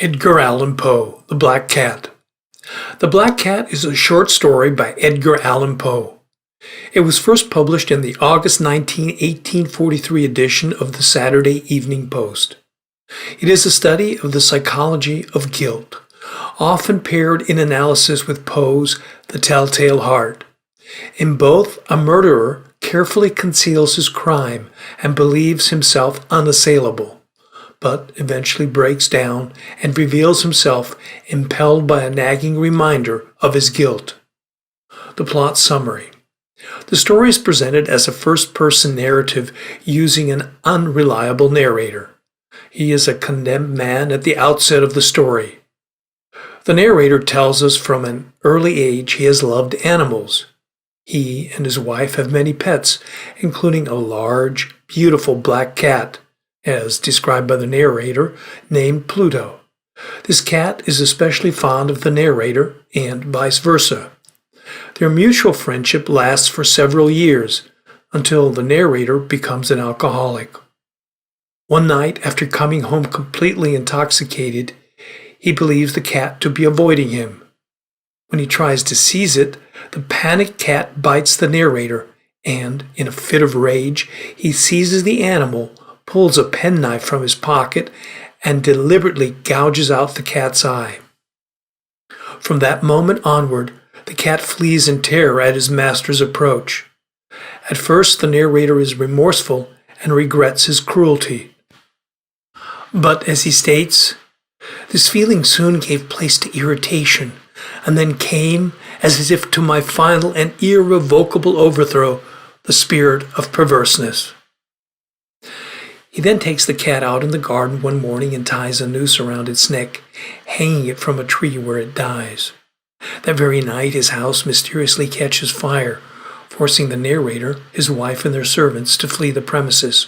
Edgar Allan Poe, The Black Cat. The Black Cat is a short story by Edgar Allan Poe. It was first published in the August 1843 edition of the Saturday Evening Post. It is a study of the psychology of guilt, often paired in analysis with Poe's The Telltale Heart. In both, a murderer carefully conceals his crime and believes himself unassailable, but eventually breaks down and reveals himself impelled by a nagging reminder of his guilt. The plot summary. The story is presented as a first-person narrative using an unreliable narrator. He is a condemned man at the outset of the story. The narrator tells us from an early age he has loved animals. He and his wife have many pets, including a large, beautiful black cat, as described by the narrator, named Pluto. This cat is especially fond of the narrator, and vice versa. Their mutual friendship lasts for several years, until the narrator becomes an alcoholic. One night, after coming home completely intoxicated, he believes the cat to be avoiding him. When he tries to seize it, the panicked cat bites the narrator, and, in a fit of rage, he seizes the animal, pulls a penknife from his pocket, and deliberately gouges out the cat's eye. From that moment onward, the cat flees in terror at his master's approach. At first, the narrator is remorseful and regrets his cruelty. But, as he states, this feeling soon gave place to irritation, and then came, as if to my final and irrevocable overthrow, the spirit of perverseness. He then takes the cat out in the garden one morning and ties a noose around its neck, hanging it from a tree where it dies. That very night, his house mysteriously catches fire, forcing the narrator, his wife, and their servants to flee the premises.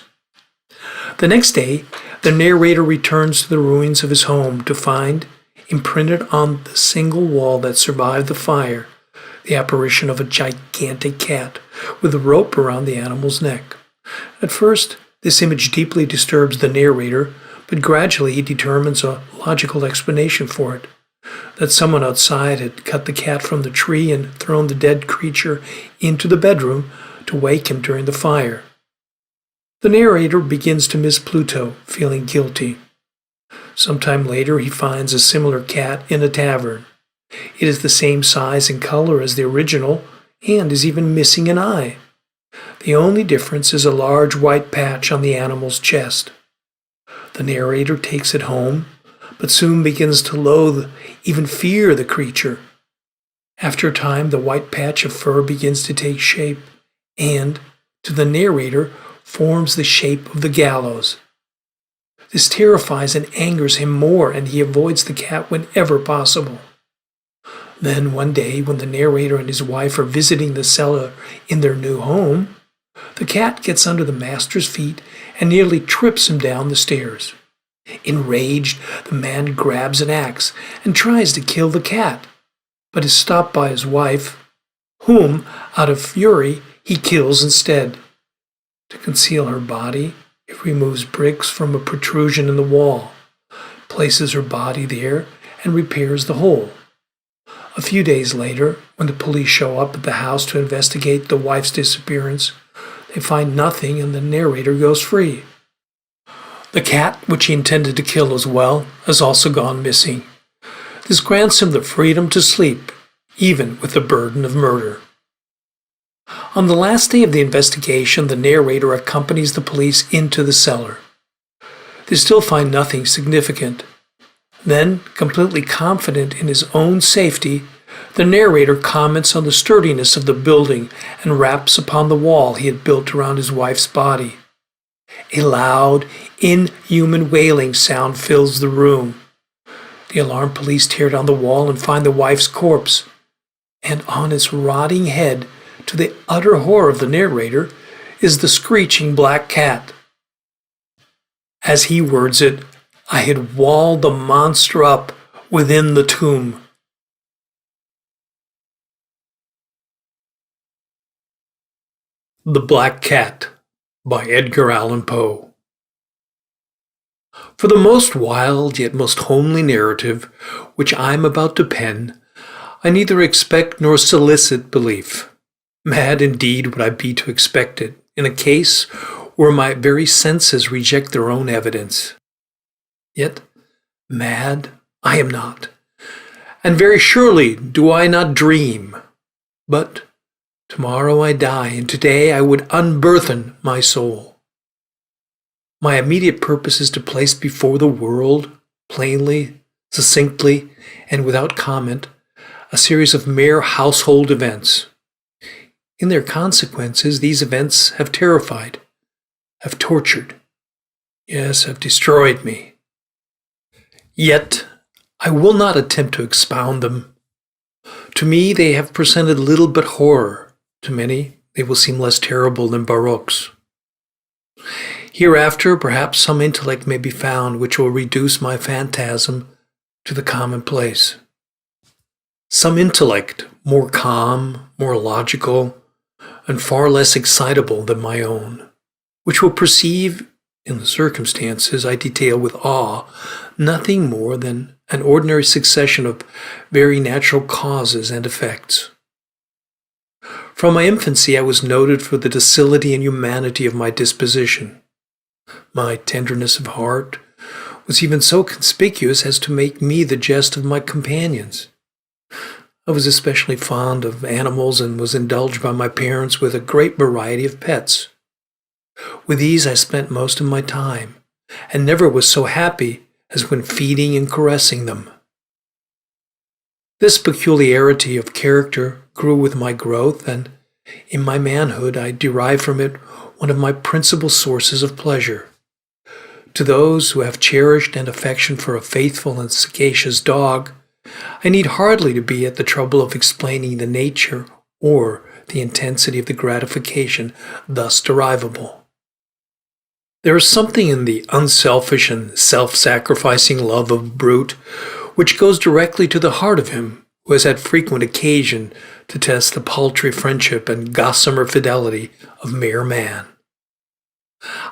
The next day, the narrator returns to the ruins of his home to find, imprinted on the single wall that survived the fire, the apparition of a gigantic cat with a rope around the animal's neck. At first, this image deeply disturbs the narrator, but gradually he determines a logical explanation for it, that someone outside had cut the cat from the tree and thrown the dead creature into the bedroom to wake him during the fire. The narrator begins to miss Pluto, feeling guilty. Sometime later, he finds a similar cat in a tavern. It is the same size and color as the original and is even missing an eye. The only difference is a large white patch on the animal's chest. The narrator takes it home, but soon begins to loathe, even fear the creature. After a time, the white patch of fur begins to take shape and, to the narrator, forms the shape of the gallows. This terrifies and angers him more, and he avoids the cat whenever possible. Then one day, when the narrator and his wife are visiting the cellar in their new home, the cat gets under the master's feet and nearly trips him down the stairs. Enraged, the man grabs an axe and tries to kill the cat, but is stopped by his wife, whom, out of fury, he kills instead. To conceal her body, he removes bricks from a protrusion in the wall, places her body there, and repairs the hole. A few days later, when the police show up at the house to investigate the wife's disappearance, they find nothing and the narrator goes free. The cat, which he intended to kill as well, has also gone missing. This grants him the freedom to sleep, even with the burden of murder. On the last day of the investigation, the narrator accompanies the police into the cellar. They still find nothing significant. Then, completely confident in his own safety, the narrator comments on the sturdiness of the building and raps upon the wall he had built around his wife's body. A loud, inhuman wailing sound fills the room. The alarmed police tear down the wall and find the wife's corpse, and on its rotting head, to the utter horror of the narrator, is the screeching black cat. As he words it, I had walled the monster up within the tomb. The Black Cat by Edgar Allan Poe. For the most wild yet most homely narrative which I am about to pen, I neither expect nor solicit belief. Mad indeed would I be to expect it, in a case where my very senses reject their own evidence. Yet mad I am not, and very surely do I not dream. But tomorrow I die, and today I would unburthen my soul. My immediate purpose is to place before the world, plainly, succinctly, and without comment, a series of mere household events. In their consequences, these events have terrified, have tortured, yes, have destroyed me. Yet I will not attempt to expound them. To me they have presented little but horror. To many they will seem less terrible than Baruch's. Hereafter, perhaps some intellect may be found which will reduce my phantasm to the commonplace. Some intellect more calm, more logical, and far less excitable than my own, which will perceive, in the circumstances I detail with awe, nothing more than an ordinary succession of very natural causes and effects. From my infancy I was noted for the docility and humanity of my disposition. My tenderness of heart was even so conspicuous as to make me the jest of my companions. I was especially fond of animals and was indulged by my parents with a great variety of pets. With these I spent most of my time, and never was so happy as when feeding and caressing them. This peculiarity of character grew with my growth, and in my manhood I derived from it one of my principal sources of pleasure. To those who have cherished an affection for a faithful and sagacious dog, I need hardly to be at the trouble of explaining the nature or the intensity of the gratification thus derivable. There is something in the unselfish and self-sacrificing love of Brute which goes directly to the heart of him who has had frequent occasion to test the paltry friendship and gossamer fidelity of mere man.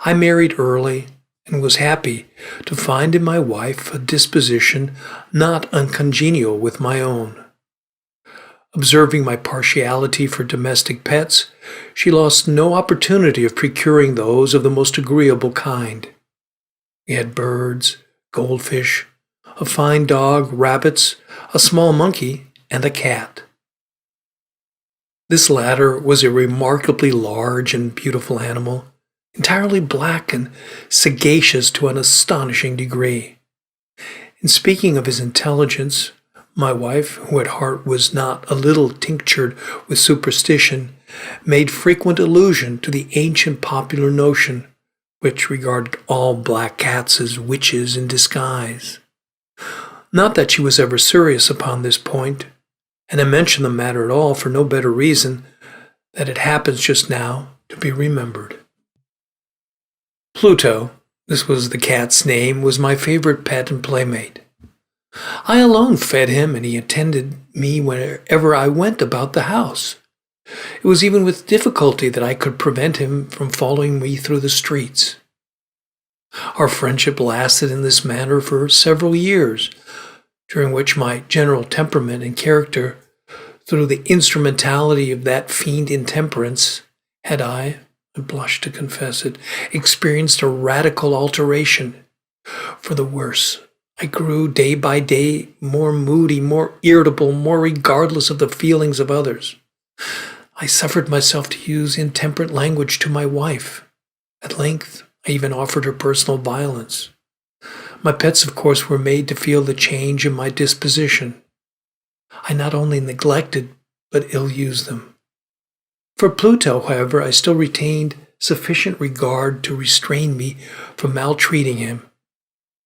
I married early and was happy to find in my wife a disposition not uncongenial with my own. Observing my partiality for domestic pets, she lost no opportunity of procuring those of the most agreeable kind. We had birds, goldfish, a fine dog, rabbits, a small monkey, and a cat. This latter was a remarkably large and beautiful animal, entirely black and sagacious to an astonishing degree. In speaking of his intelligence, my wife, who at heart was not a little tinctured with superstition, made frequent allusion to the ancient popular notion, which regarded all black cats as witches in disguise. Not that she was ever serious upon this point, and I mention the matter at all for no better reason that it happens just now to be remembered. Pluto, this was the cat's name, was my favorite pet and playmate. I alone fed him, and he attended me wherever I went about the house. It was even with difficulty that I could prevent him from following me through the streets. Our friendship lasted in this manner for several years, during which my general temperament and character, through the instrumentality of that fiend intemperance, had I blush to confess it, experienced a radical alteration for the worse. I grew day by day more moody, more irritable, more regardless of the feelings of others. I suffered myself to use intemperate language to my wife. At length, I even offered her personal violence. My pets, of course, were made to feel the change in my disposition. I not only neglected, but ill-used them. For Pluto, however, I still retained sufficient regard to restrain me from maltreating him,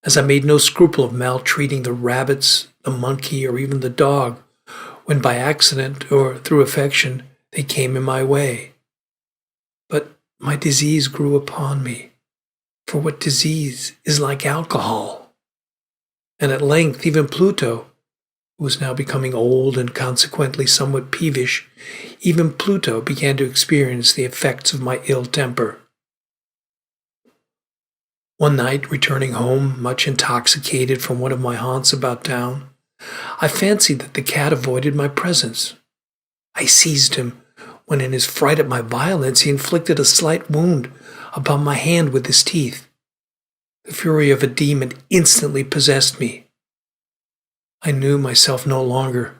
as I made no scruple of maltreating the rabbits, the monkey, or even the dog, when by accident or through affection they came in my way. But my disease grew upon me, for what disease is like alcohol? And at length even Pluto, who was now becoming old and consequently somewhat peevish, even Pluto began to experience the effects of my ill temper. One night, returning home, much intoxicated from one of my haunts about town, I fancied that the cat avoided my presence. I seized him, when in his fright at my violence he inflicted a slight wound upon my hand with his teeth. The fury of a demon instantly possessed me. I knew myself no longer.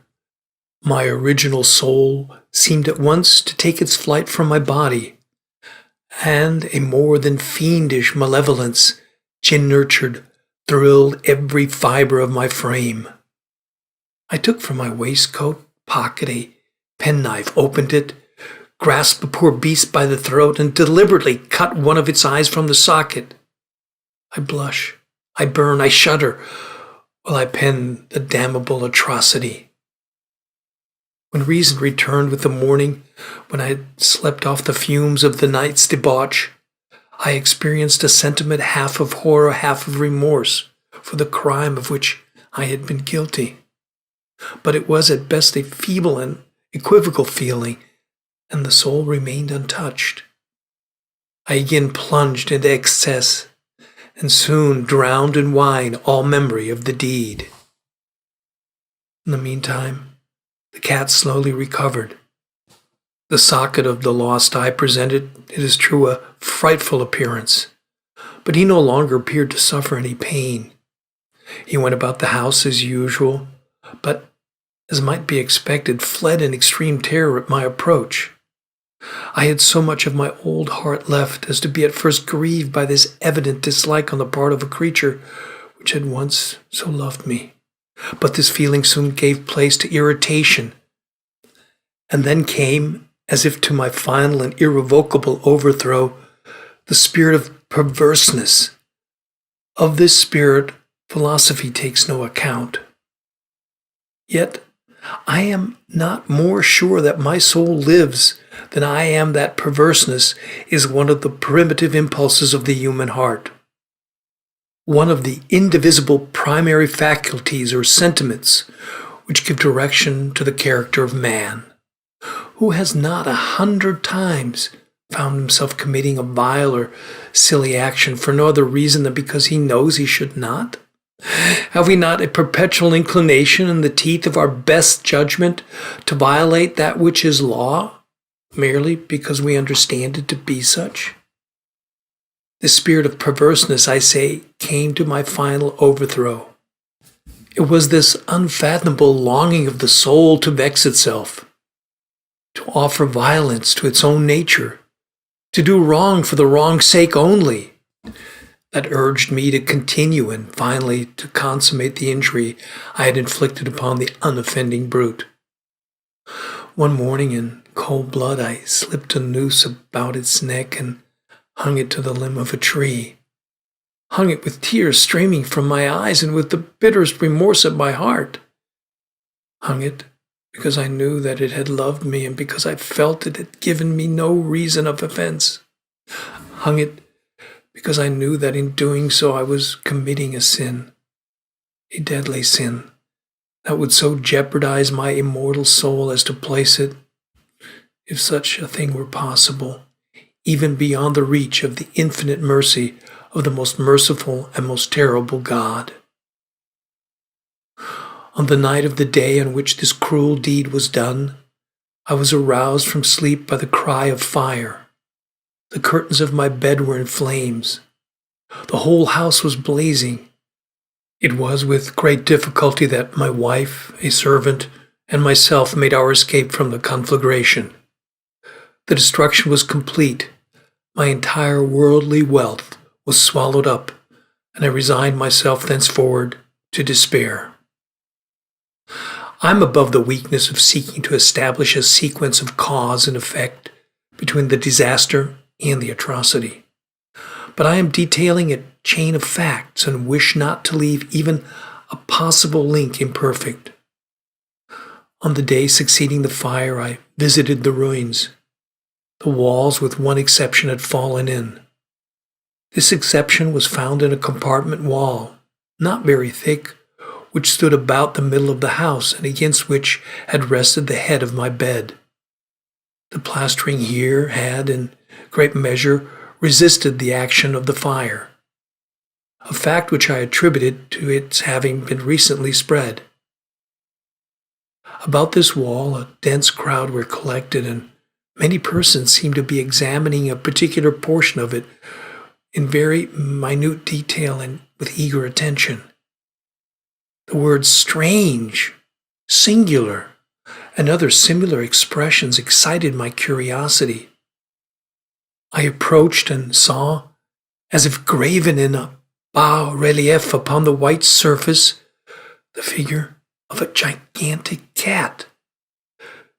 My original soul seemed at once to take its flight from my body, and a more than fiendish malevolence, gin-nurtured, thrilled every fiber of my frame. I took from my waistcoat pocket a penknife, opened it, grasped the poor beast by the throat, and deliberately cut one of its eyes from the socket. I blush, I burn, I shudder, while I pen the damnable atrocity. When reason returned with the morning, when I had slept off the fumes of the night's debauch, I experienced a sentiment half of horror, half of remorse for the crime of which I had been guilty. But it was at best a feeble and equivocal feeling, and the soul remained untouched. I again plunged into excess, and soon drowned in wine all memory of the deed. In the meantime, the cat slowly recovered. The socket of the lost eye presented, it is true, a frightful appearance, but he no longer appeared to suffer any pain. He went about the house as usual, but, as might be expected, fled in extreme terror at my approach. I had so much of my old heart left as to be at first grieved by this evident dislike on the part of a creature which had once so loved me. But this feeling soon gave place to irritation, and then came, as if to my final and irrevocable overthrow, the spirit of perverseness. Of this spirit, philosophy takes no account. Yet, I am not more sure that my soul lives than I am that perverseness is one of the primitive impulses of the human heart, one of the indivisible primary faculties or sentiments which give direction to the character of man. Who has not 100 times found himself committing a vile or silly action for no other reason than because he knows he should not? Have we not a perpetual inclination in the teeth of our best judgment to violate that which is law, merely because we understand it to be such? The spirit of perverseness, I say, came to my final overthrow. It was this unfathomable longing of the soul to vex itself, to offer violence to its own nature, to do wrong for the wrong's sake only, that urged me to continue and finally to consummate the injury I had inflicted upon the unoffending brute. One morning in cold blood I slipped a noose about its neck and hung it to the limb of a tree, hung it with tears streaming from my eyes and with the bitterest remorse at my heart, hung it because I knew that it had loved me and because I felt it had given me no reason of offense, hung it because I knew that in doing so I was committing a sin, a deadly sin, that would so jeopardize my immortal soul as to place it, if such a thing were possible, even beyond the reach of the infinite mercy of the most merciful and most terrible God. On the night of the day on which this cruel deed was done, I was aroused from sleep by the cry of fire. The curtains of my bed were in flames. The whole house was blazing. It was with great difficulty that my wife, a servant, and myself made our escape from the conflagration. The destruction was complete. My entire worldly wealth was swallowed up, and I resigned myself thenceforward to despair. I'm above the weakness of seeking to establish a sequence of cause and effect between the disaster and the atrocity. But I am detailing a chain of facts and wish not to leave even a possible link imperfect. On the day succeeding the fire, I visited the ruins. The walls, with one exception, had fallen in. This exception was found in a compartment wall, not very thick, which stood about the middle of the house and against which had rested the head of my bed. The plastering here had, in great measure, resisted the action of the fire. a fact which I attributed to its having been recently spread. About this wall, a dense crowd were collected, and many persons seemed to be examining a particular portion of it in very minute detail and with eager attention. The words strange, singular, and other similar expressions excited my curiosity. I approached and saw, as if graven in a bas-relief upon the white surface, the figure of a gigantic cat.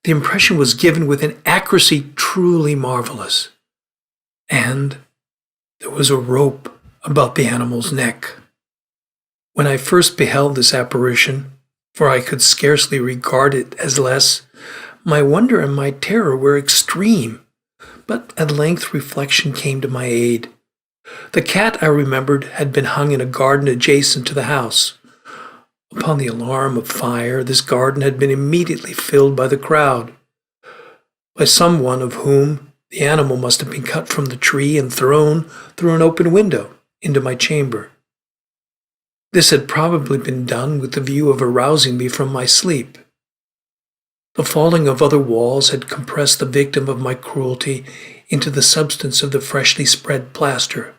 The impression was given with an accuracy truly marvelous, and there was a rope about the animal's neck. When I first beheld this apparition, for I could scarcely regard it as less, my wonder and my terror were extreme, but at length reflection came to my aid. The cat, I remembered, had been hung in a garden adjacent to the house. Upon the alarm of fire, this garden had been immediately filled by the crowd, by someone of whom the animal must have been cut from the tree and thrown through an open window into my chamber. This had probably been done with the view of arousing me from my sleep. The falling of other walls had compressed the victim of my cruelty into the substance of the freshly spread plaster,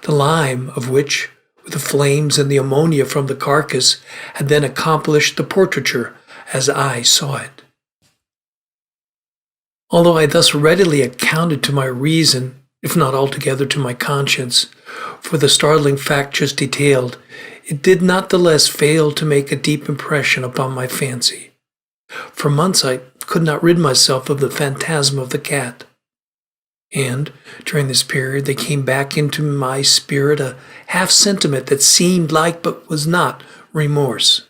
the lime of which, with the flames and the ammonia from the carcass, had then accomplished the portraiture as I saw it. Although I thus readily accounted to my reason, if not altogether to my conscience, for the startling fact just detailed, it did not the less fail to make a deep impression upon my fancy. For months I could not rid myself of the phantasm of the cat, and during this period there came back into my spirit a half-sentiment that seemed like but was not remorse.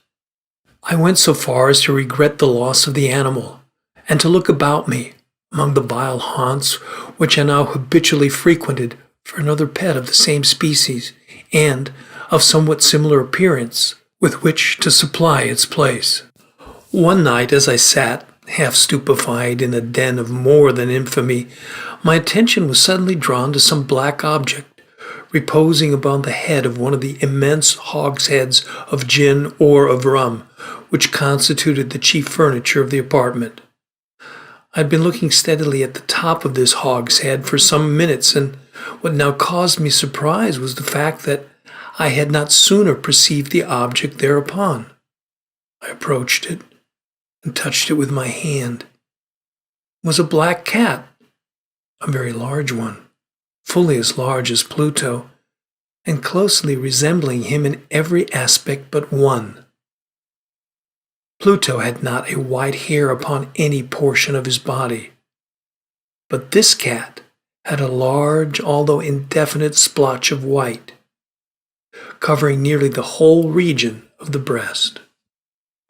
I went so far as to regret the loss of the animal, and to look about me among the vile haunts which I now habitually frequented for another pet of the same species and of somewhat similar appearance with which to supply its place. One night, as I sat, half stupefied in a den of more than infamy, my attention was suddenly drawn to some black object reposing upon the head of one of the immense hogsheads of gin or of rum, which constituted the chief furniture of the apartment. I had been looking steadily at the top of this hogshead for some minutes, and what now caused me surprise was the fact that I had not sooner perceived the object thereupon. I approached it and touched it with my hand. It was a black cat, a very large one, fully as large as Pluto, and closely resembling him in every aspect but one. Pluto had not a white hair upon any portion of his body, but this cat had a large, although indefinite, splotch of white, covering nearly the whole region of the breast.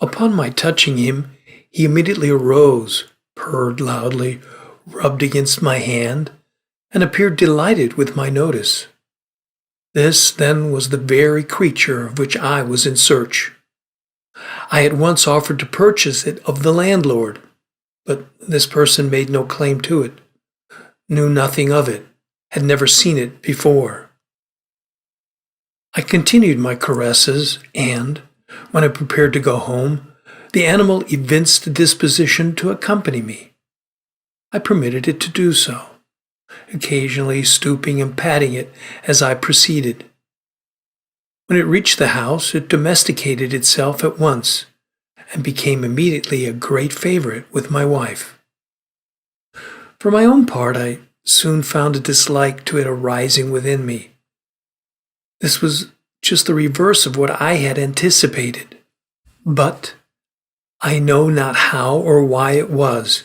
Upon my touching him, he immediately arose, purred loudly, rubbed against my hand, and appeared delighted with my notice. This, then, was the very creature of which I was in search. I at once offered to purchase it of the landlord, but this person made no claim to it, knew nothing of it, had never seen it before. I continued my caresses, and, when I prepared to go home, the animal evinced a disposition to accompany me. I permitted it to do so, occasionally stooping and patting it as I proceeded. When it reached the house, it domesticated itself at once, and became immediately a great favorite with my wife. For my own part, I soon found a dislike to it arising within me. This was just the reverse of what I had anticipated. But I know not how or why it was.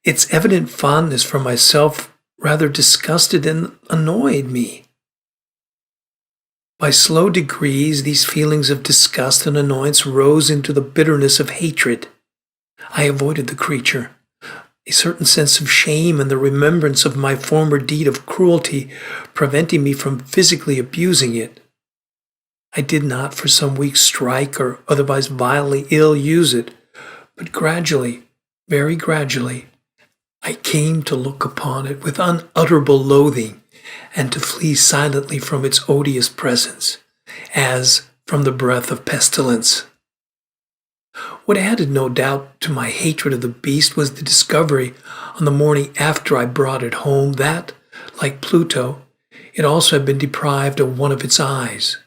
Its evident fondness for myself rather disgusted and annoyed me. By slow degrees, these feelings of disgust and annoyance rose into the bitterness of hatred. I avoided the creature. A certain sense of shame and the remembrance of my former deed of cruelty preventing me from physically abusing it. I did not for some weeks strike or otherwise violently ill-use it, but gradually, very gradually, I came to look upon it with unutterable loathing and to flee silently from its odious presence, as from the breath of pestilence. What added no doubt to my hatred of the beast was the discovery on the morning after I brought it home that, like Pluto, it also had been deprived of one of its eyes.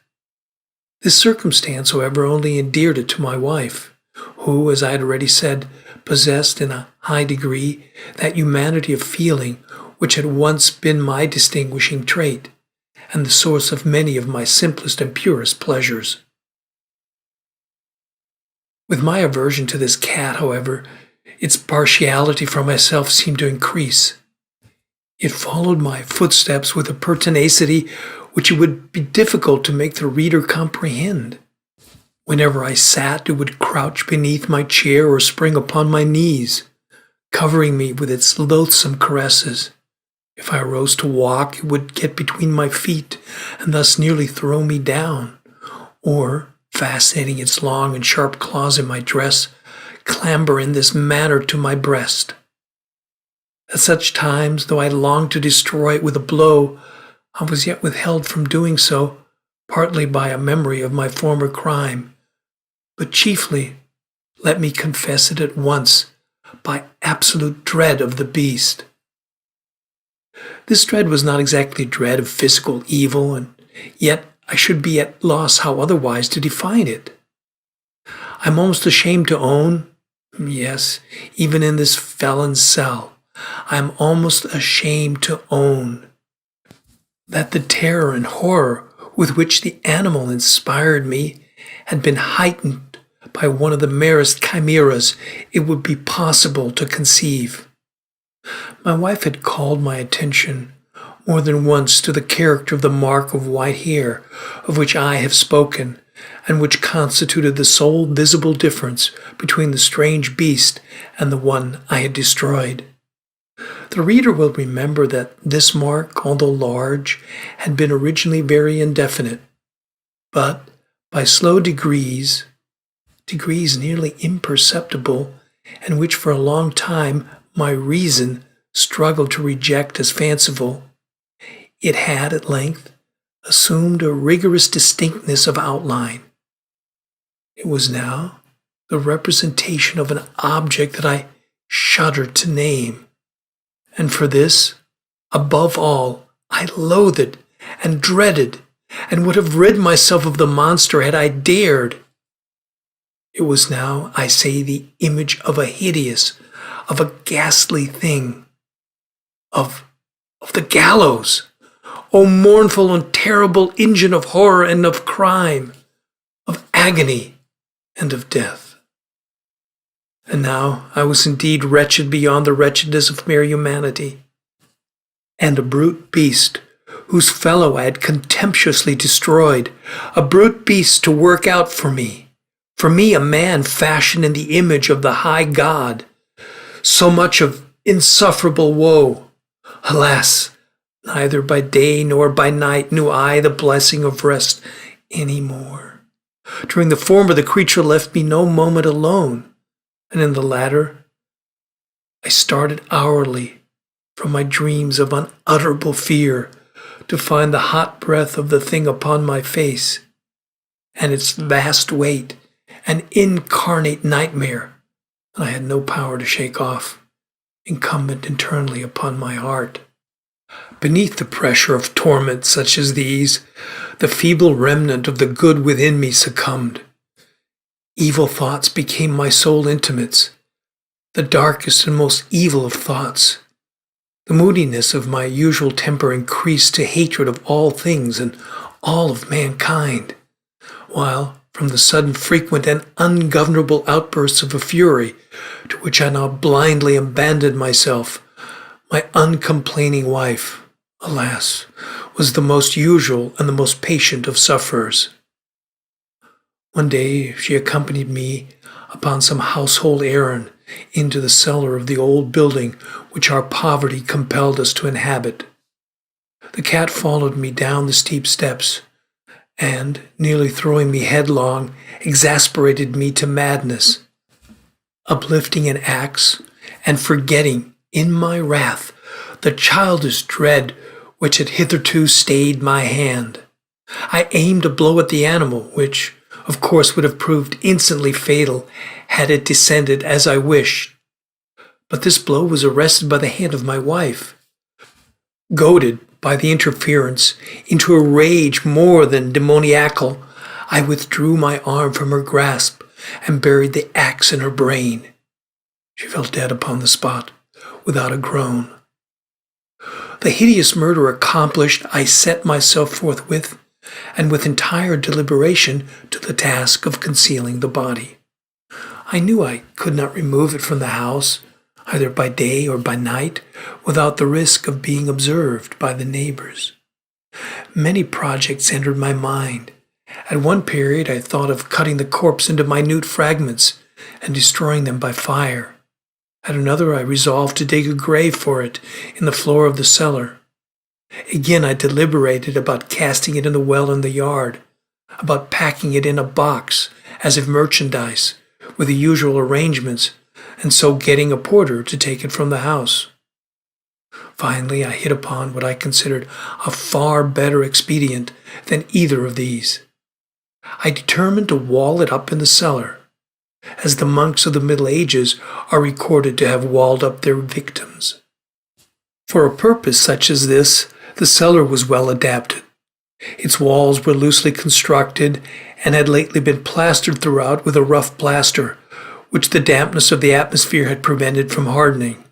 This circumstance, however, only endeared it to my wife, who, as I had already said, possessed in a high degree that humanity of feeling which had once been my distinguishing trait, and the source of many of my simplest and purest pleasures. With my aversion to this cat, however, its partiality for myself seemed to increase. It followed my footsteps with a pertinacity which it would be difficult to make the reader comprehend. Whenever I sat, it would crouch beneath my chair or spring upon my knees, covering me with its loathsome caresses. If I arose to walk, it would get between my feet and thus nearly throw me down, or, fascinating its long and sharp claws in my dress, clamber in this manner to my breast. At such times, though I longed to destroy it with a blow, I was yet withheld from doing so, partly by a memory of my former crime, but chiefly, let me confess it at once, by absolute dread of the beast. This dread was not exactly dread of physical evil, and yet I should be at loss how otherwise to define it. I'm almost ashamed to own, yes, even in this felon's cell, I'm almost ashamed to own that the terror and horror with which the animal inspired me had been heightened by one of the merest chimeras it would be possible to conceive. My wife had called my attention more than once to the character of the mark of white hair of which I have spoken, and which constituted the sole visible difference between the strange beast and the one I had destroyed. The reader will remember that this mark, although large, had been originally very indefinite, but by slow degrees nearly imperceptible, and which for a long time my reason struggled to reject as fanciful, it had at length assumed a rigorous distinctness of outline. It was now the representation of an object that I shuddered to name, and for this, above all, I loathed and dreaded, and would have rid myself of the monster had I dared. It was now, I say, the image of a hideous, of a ghastly thing, of the gallows. O mournful and terrible engine of horror and of crime, of agony and of death. And now I was indeed wretched beyond the wretchedness of mere humanity, and a brute beast whose fellow I had contemptuously destroyed, a brute beast to work out for me a man fashioned in the image of the high God, so much of insufferable woe. Alas, neither by day nor by night knew I the blessing of rest any more. During the former, the creature left me no moment alone, and in the latter, I started hourly from my dreams of unutterable fear to find the hot breath of the thing upon my face, and its vast weight, an incarnate nightmare that I had no power to shake off, incumbent internally upon my heart. Beneath the pressure of torments such as these, the feeble remnant of the good within me succumbed. Evil thoughts became my sole intimates, the darkest and most evil of thoughts. The moodiness of my usual temper increased to hatred of all things and all of mankind, while, from the sudden, frequent, and ungovernable outbursts of a fury to which I now blindly abandoned myself, my uncomplaining wife, alas, was the most usual and the most patient of sufferers. One day she accompanied me upon some household errand into the cellar of the old building which our poverty compelled us to inhabit. The cat followed me down the steep steps, and, nearly throwing me headlong, exasperated me to madness. Uplifting an axe, and forgetting, in my wrath, the childish dread which had hitherto stayed my hand, I aimed a blow at the animal, which, of course, would have proved instantly fatal had it descended as I wished. But this blow was arrested by the hand of my wife. Goaded by the interference into a rage more than demoniacal, I withdrew my arm from her grasp and buried the axe in her brain. She fell dead upon the spot, without a groan. The hideous murder accomplished, I set myself forthwith, and with entire deliberation, to the task of concealing the body. I knew I could not remove it from the house, either by day or by night, without the risk of being observed by the neighbors. Many projects entered my mind. At one period I thought of cutting the corpse into minute fragments and destroying them by fire. At another I resolved to dig a grave for it in the floor of the cellar. Again I deliberated about casting it in the well in the yard, about packing it in a box as if merchandise, with the usual arrangements, and so getting a porter to take it from the house. Finally, I hit upon what I considered a far better expedient than either of these. I determined to wall it up in the cellar, as the monks of the Middle Ages are recorded to have walled up their victims. For a purpose such as this, the cellar was well adapted. Its walls were loosely constructed and had lately been plastered throughout with a rough plaster, which the dampness of the atmosphere had prevented from hardening.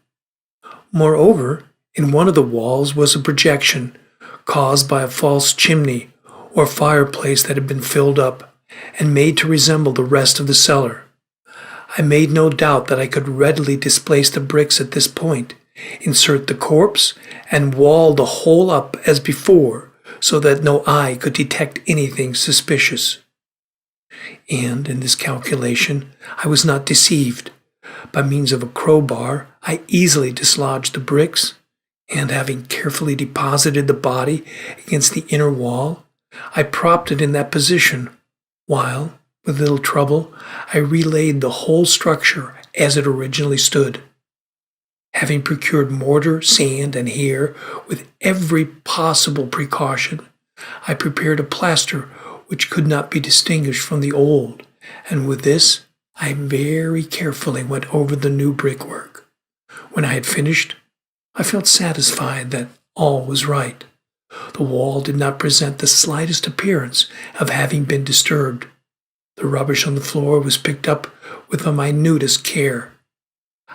Moreover, in one of the walls was a projection caused by a false chimney or fireplace that had been filled up and made to resemble the rest of the cellar. I made no doubt that I could readily displace the bricks at this point, insert the corpse, and wall the whole up as before, so that no eye could detect anything suspicious. And in this calculation I was not deceived. By means of a crowbar, I easily dislodged the bricks, and having carefully deposited the body against the inner wall, I propped it in that position, while, with little trouble, I relaid the whole structure as it originally stood. Having procured mortar, sand, and hair with every possible precaution, I prepared a plaster which could not be distinguished from the old, and with this I very carefully went over the new brickwork. When I had finished, I felt satisfied that all was right. The wall did not present the slightest appearance of having been disturbed. The rubbish on the floor was picked up with the minutest care.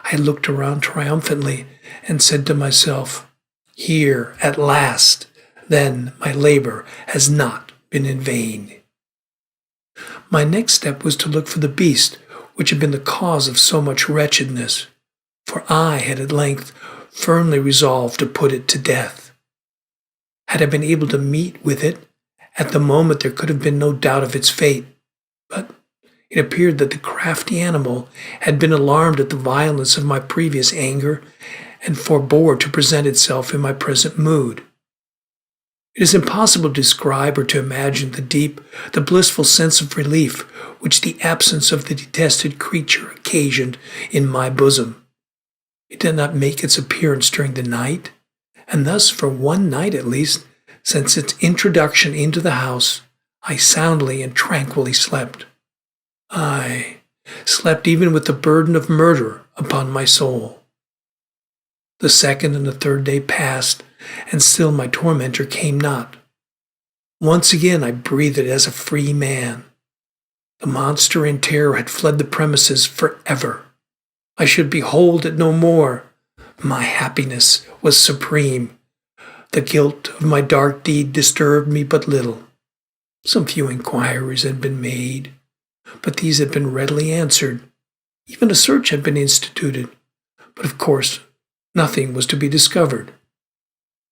I looked around triumphantly and said to myself, "Here, at last, then my labor has not been in vain." My next step was to look for the beast which had been the cause of so much wretchedness, for I had at length firmly resolved to put it to death. Had I been able to meet with it, at the moment there could have been no doubt of its fate, but it appeared that the crafty animal had been alarmed at the violence of my previous anger and forbore to present itself in my present mood. It is impossible to describe or to imagine the blissful sense of relief which the absence of the detested creature occasioned in my bosom. It did not make its appearance during the night, and thus for one night at least, since its introduction into the house, I soundly and tranquilly slept. I slept even with the burden of murder upon my soul. The second and the third day passed, and still my tormentor came not. Once again I breathed as a free man. The monster in terror had fled the premises forever. I should behold it no more. My happiness was supreme. The guilt of my dark deed disturbed me but little. Some few inquiries had been made, but these had been readily answered. Even a search had been instituted, but of course nothing was to be discovered.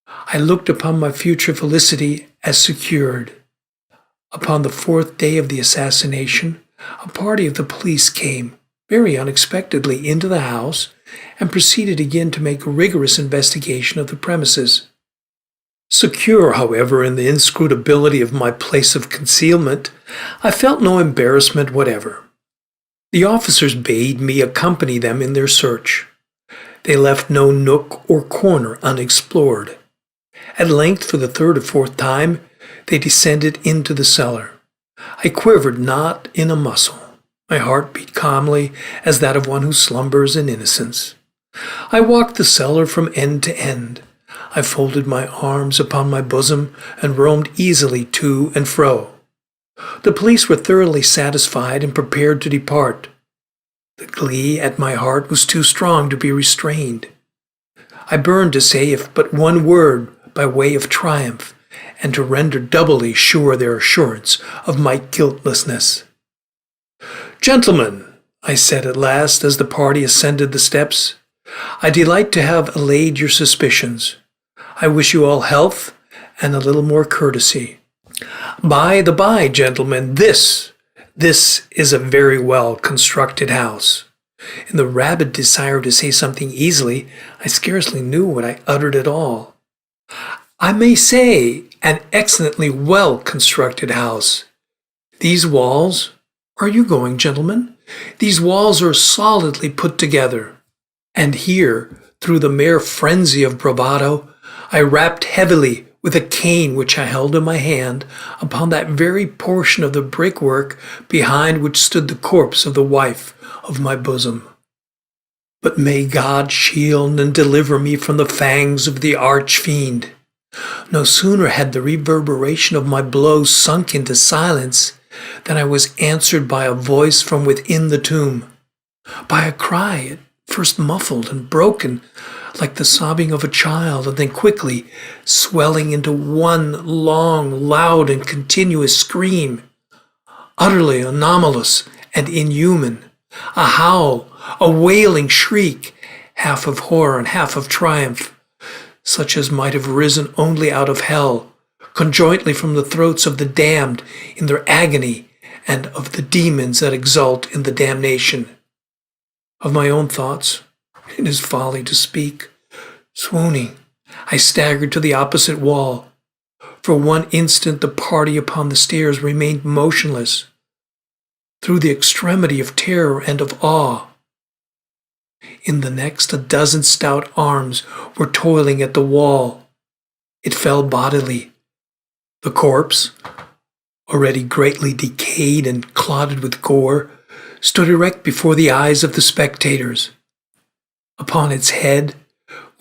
I looked upon my future felicity as secured. Upon the fourth day of the assassination, a party of the police came, very unexpectedly, into the house and proceeded again to make a rigorous investigation of the premises. Secure, however, in the inscrutability of my place of concealment, I felt no embarrassment whatever. The officers bade me accompany them in their search. They left no nook or corner unexplored. At length, for the third or fourth time, They descended into the cellar. I quivered not in a muscle. My heart beat calmly as that of one who slumbers in innocence. I walked the cellar from end to end. I folded my arms upon my bosom and roamed easily to and fro. The police were thoroughly satisfied and prepared to depart. The glee at my heart was too strong to be restrained. I burned to say if but one word by way of triumph, and to render doubly sure their assurance of my guiltlessness. "Gentlemen," I said at last as the party ascended the steps, "I delight to have allayed your suspicions. I wish you all health and a little more courtesy. By the by, gentlemen, this is a very well constructed house." In the rabid desire to say something easily, I scarcely knew what I uttered at all. "I may say, an excellently well constructed house. These walls— are you going, gentlemen? These walls are solidly put together." And here, through the mere frenzy of bravado, I rapped heavily with a cane which I held in my hand upon that very portion of the brickwork behind which stood the corpse of the wife of my bosom. But may God shield and deliver me from the fangs of the arch-fiend. No sooner had the reverberation of my blows sunk into silence than I was answered by a voice from within the tomb, by a cry at first muffled and broken, like the sobbing of a child, and then quickly swelling into one long, loud, and continuous scream, utterly anomalous and inhuman, a howl, a wailing shriek, half of horror and half of triumph, such as might have risen only out of hell, conjointly from the throats of the damned in their agony and of the demons that exult in the damnation. Of my own thoughts, it is folly to speak. Swooning, I staggered to the opposite wall. For one instant the party upon the stairs remained motionless, through the extremity of terror and of awe. In the next, a dozen stout arms were toiling at the wall. It fell bodily. The corpse, already greatly decayed and clotted with gore, stood erect before the eyes of the spectators. Upon its head,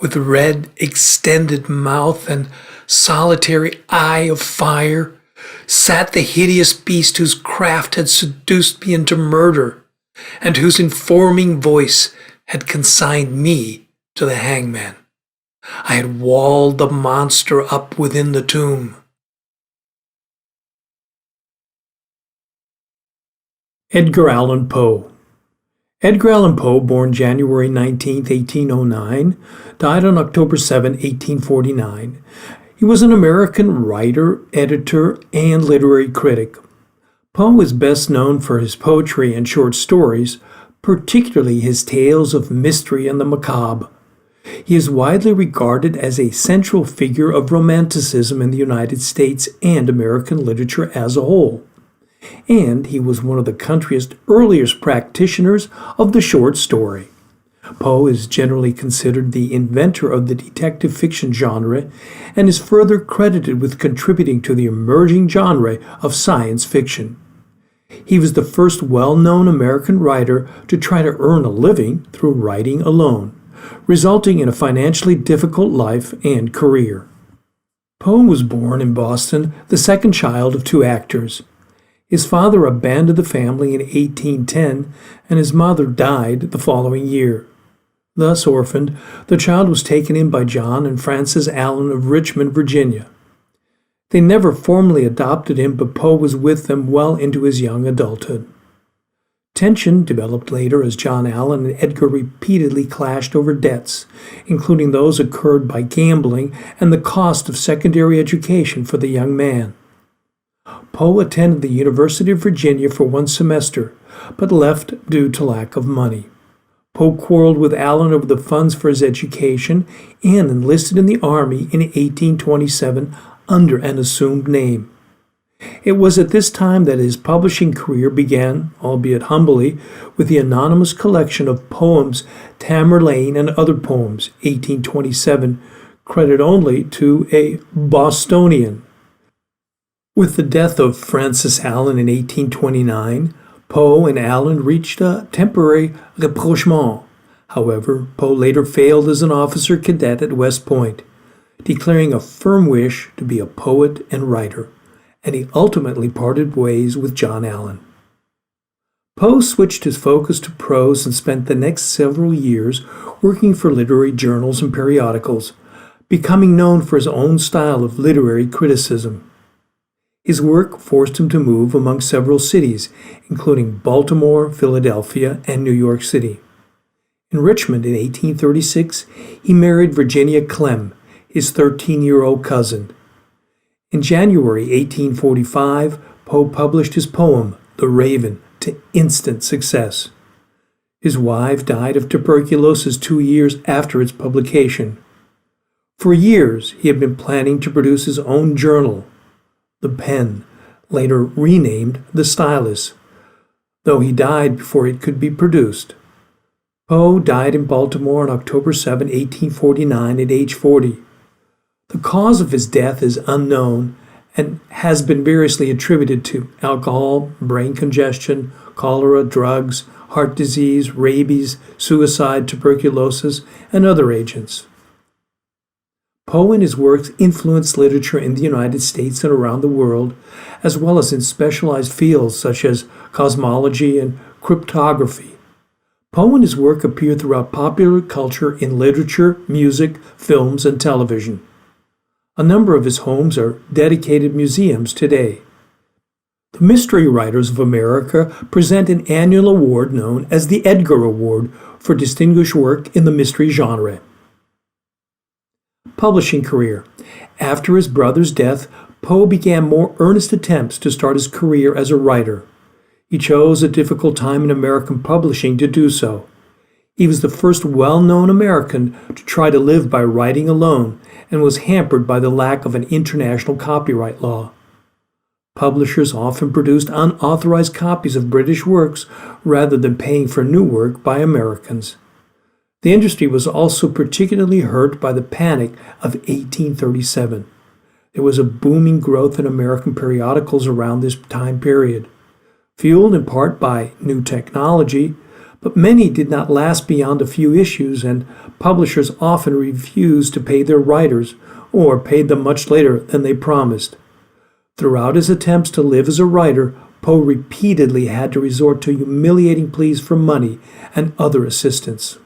with red, extended mouth and solitary eye of fire, sat the hideous beast whose craft had seduced me into murder, and whose informing voice had consigned me to the hangman. I had walled the monster up within the tomb. Edgar Allan Poe. Edgar Allan Poe, born January 19, 1809, died on October 7, 1849. He was an American writer, editor, and literary critic. Poe is best known for his poetry and short stories, particularly his tales of mystery and the macabre. He is widely regarded as a central figure of Romanticism in the United States and American literature as a whole. And he was one of the country's earliest practitioners of the short story. Poe is generally considered the inventor of the detective fiction genre and is further credited with contributing to the emerging genre of science fiction. He was the first well-known American writer to try to earn a living through writing alone, resulting in a financially difficult life and career. Poe was born in Boston, the second child of two actors. His father abandoned the family in 1810, and his mother died the following year. Thus orphaned, the child was taken in by John and Frances Allan of Richmond, Virginia. They never formally adopted him, but Poe was with them well into his young adulthood. Tension developed later as John Allan and Edgar repeatedly clashed over debts, including those incurred by gambling and the cost of secondary education for the young man. Poe attended the University of Virginia for one semester, but left due to lack of money. Poe quarreled with Allan over the funds for his education and enlisted in the Army in 1827 under an assumed name. It was at this time that his publishing career began, albeit humbly, with the anonymous collection of poems Tamerlane and Other Poems, 1827, credited only to a Bostonian. With the death of Francis Allan in 1829, Poe and Allan reached a temporary rapprochement. However, Poe later failed as an officer cadet at West Point, declaring a firm wish to be a poet and writer, and he ultimately parted ways with John Allan. Poe switched his focus to prose and spent the next several years working for literary journals and periodicals, becoming known for his own style of literary criticism. His work forced him to move among several cities, including Baltimore, Philadelphia, and New York City. In Richmond in 1836, he married Virginia Clem, his 13-year-old cousin. In January 1845, Poe published his poem, The Raven, to instant success. His wife died of tuberculosis 2 years after its publication. For years, he had been planning to produce his own journal, The Pen, later renamed The Stylus, though he died before it could be produced. Poe died in Baltimore on October 7, 1849, at age 40. The cause of his death is unknown and has been variously attributed to alcohol, brain congestion, cholera, drugs, heart disease, rabies, suicide, tuberculosis, and other agents. Poe and his works influenced literature in the United States and around the world, as well as in specialized fields such as cosmology and cryptography. Poe and his work appear throughout popular culture in literature, music, films, and television. A number of his homes are dedicated museums today. The Mystery Writers of America present an annual award known as the Edgar Award for distinguished work in the mystery genre. Publishing career. After his brother's death, Poe began more earnest attempts to start his career as a writer. He chose a difficult time in American publishing to do so. He was the first well-known American to try to live by writing alone and was hampered by the lack of an international copyright law. Publishers often produced unauthorized copies of British works rather than paying for new work by Americans. The industry was also particularly hurt by the Panic of 1837. There was a booming growth in American periodicals around this time period, fueled in part by new technology, but many did not last beyond a few issues, and publishers often refused to pay their writers or paid them much later than they promised. Throughout his attempts to live as a writer, Poe repeatedly had to resort to humiliating pleas for money and other assistance.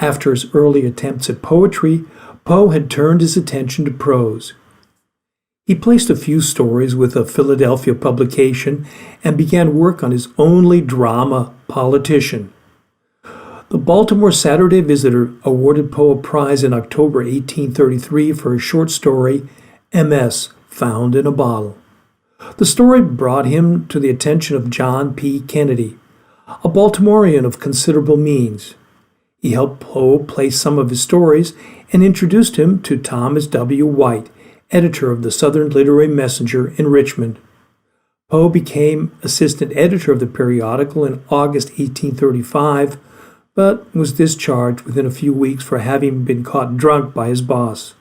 After his early attempts at poetry, Poe had turned his attention to prose. He placed a few stories with a Philadelphia publication and began work on his only drama, Politician. The Baltimore Saturday Visitor awarded Poe a prize in October 1833 for his short story, MS, Found in a Bottle. The story brought him to the attention of John P. Kennedy, a Baltimorean of considerable means. He helped Poe place some of his stories and introduced him to Thomas W. White, editor of the Southern Literary Messenger in Richmond. Poe became assistant editor of the periodical in August 1835, but was discharged within a few weeks for having been caught drunk by his boss.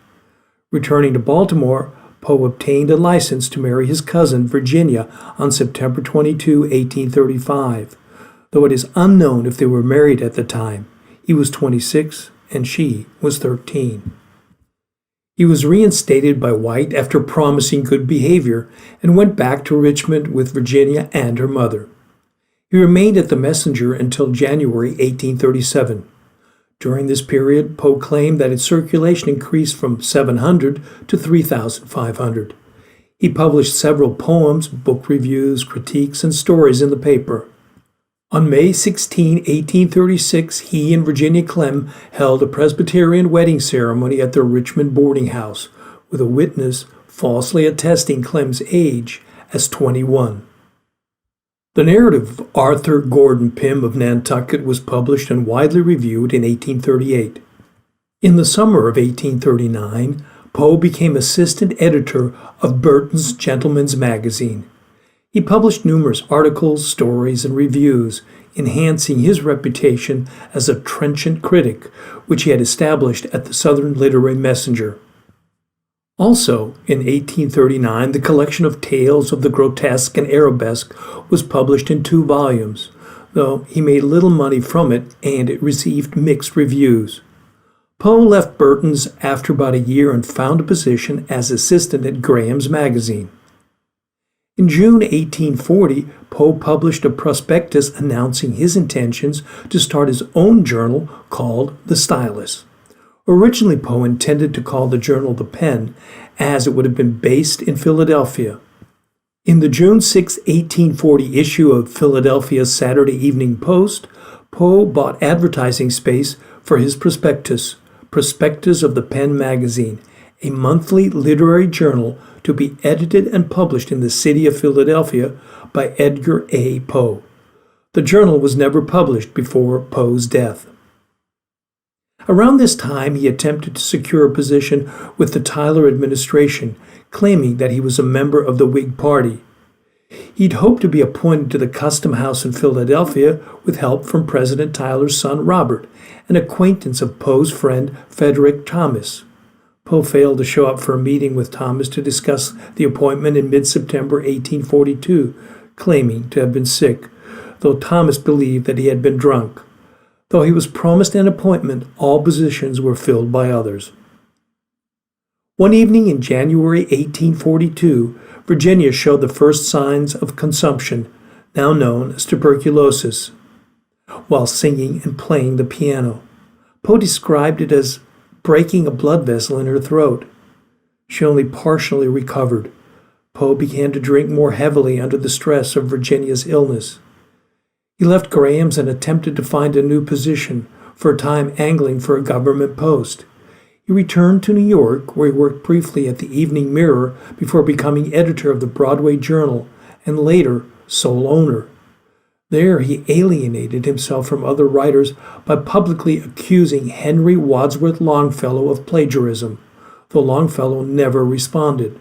Returning to Baltimore, Poe obtained a license to marry his cousin, Virginia, on September 22, 1835, though it is unknown if they were married at the time. He was 26 and she was 13. He was reinstated by White after promising good behavior and went back to Richmond with Virginia and her mother. He remained at the Messenger until January 1837. During this period, Poe claimed that its circulation increased from 700 to 3,500. He published several poems, book reviews, critiques, and stories in the paper. On May 16, 1836, he and Virginia Clem held a Presbyterian wedding ceremony at their Richmond boarding house, with a witness falsely attesting Clem's age as 21. The narrative of Arthur Gordon Pym of Nantucket was published and widely reviewed in 1838. In the summer of 1839, Poe became assistant editor of Burton's Gentleman's Magazine. He published numerous articles, stories, and reviews, enhancing his reputation as a trenchant critic, which he had established at the Southern Literary Messenger. Also, in 1839, the collection of Tales of the Grotesque and Arabesque was published in 2 volumes, though he made little money from it and it received mixed reviews. Poe left Burton's after about a year and found a position as assistant at Graham's magazine. In June 1840, Poe published a prospectus announcing his intentions to start his own journal called The Stylus. Originally, Poe intended to call the journal The Pen, as it would have been based in Philadelphia. In the June 6, 1840 issue of Philadelphia's Saturday Evening Post, Poe bought advertising space for his prospectus, Prospectus of the Pen magazine, a monthly literary journal to be edited and published in the city of Philadelphia by Edgar A. Poe. The journal was never published before Poe's death. Around this time, he attempted to secure a position with the Tyler administration, claiming that he was a member of the Whig Party. He'd hoped to be appointed to the Custom House in Philadelphia with help from President Tyler's son Robert, an acquaintance of Poe's friend Frederick Thomas. Poe failed to show up for a meeting with Thomas to discuss the appointment in mid-September 1842, claiming to have been sick, though Thomas believed that he had been drunk. Though he was promised an appointment, all positions were filled by others. One evening in January 1842, Virginia showed the first signs of consumption, now known as tuberculosis, while singing and playing the piano. Poe described it as breaking a blood vessel in her throat. She only partially recovered. Poe began to drink more heavily under the stress of Virginia's illness. He left Graham's and attempted to find a new position, for a time angling for a government post. He returned to New York, where he worked briefly at the Evening Mirror before becoming editor of the Broadway Journal and later sole owner. There he alienated himself from other writers by publicly accusing Henry Wadsworth Longfellow of plagiarism, though Longfellow never responded.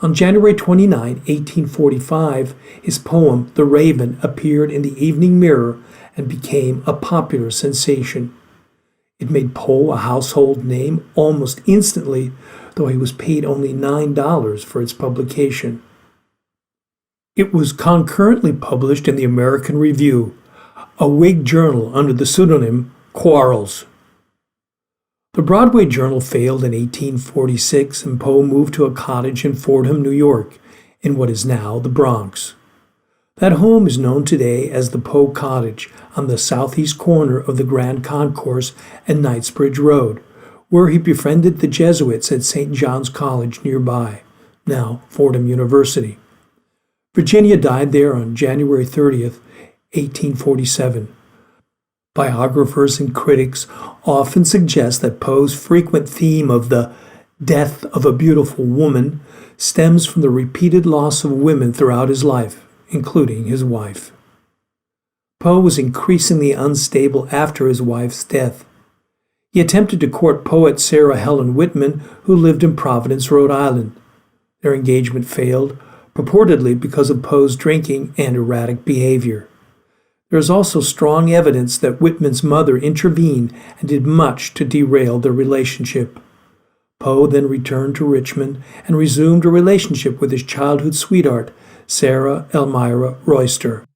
On January 29, 1845, his poem, The Raven, appeared in the Evening Mirror and became a popular sensation. It made Poe a household name almost instantly, though he was paid only $9 for its publication. It was concurrently published in the American Review, a Whig journal under the pseudonym Quarles. The Broadway Journal failed in 1846, and Poe moved to a cottage in Fordham, New York, in what is now the Bronx. That home is known today as the Poe Cottage on the southeast corner of the Grand Concourse and Knightsbridge Road, where he befriended the Jesuits at St. John's College nearby, now Fordham University. Virginia died there on January 30th, 1847. Biographers and critics often suggest that Poe's frequent theme of the death of a beautiful woman stems from the repeated loss of women throughout his life, including his wife. Poe was increasingly unstable after his wife's death. He attempted to court poet Sarah Helen Whitman, who lived in Providence, Rhode Island. Their engagement failed, purportedly because of Poe's drinking and erratic behavior. There is also strong evidence that Whitman's mother intervened and did much to derail their relationship. Poe then returned to Richmond and resumed a relationship with his childhood sweetheart, Sarah Elmira Royster.